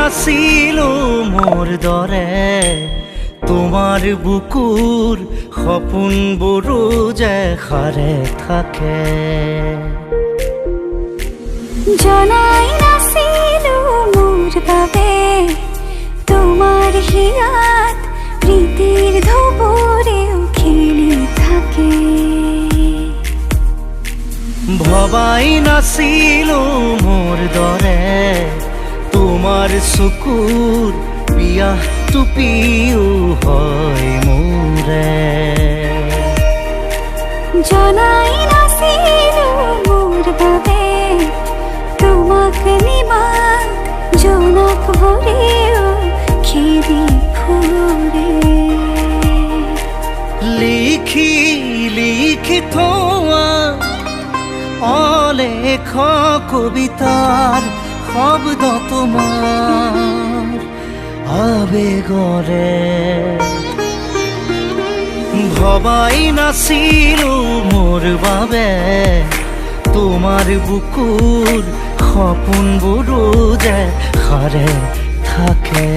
নাছিল মোর দৰে তোমাৰ বুকুৰ সপোনবোৰো যে সাৰে থাকে জনাই নাছিলো মোৰ বাবে তোমাৰ হিয়াত প্ৰীতিৰ ধুবুৰেও খেলি থাকে ভবাই নাছিলো মোৰ দৰে তোমাৰ চকুৰ পিয়াহ টুপিও হয় মোৰে জনাই নাছিলো মোৰ বাবে তোমাক নিমাত জোনাক ভৰেও খেদি ফুৰে লিখি লিখি থোৱা অলেখ কবিতাৰ শব্দ তোমাৰ আবেগৰে ভবাই নাছিলো মোৰ বাবে তোমাৰ বুকুৰ সপোনবোৰো যে সাৰে থাকে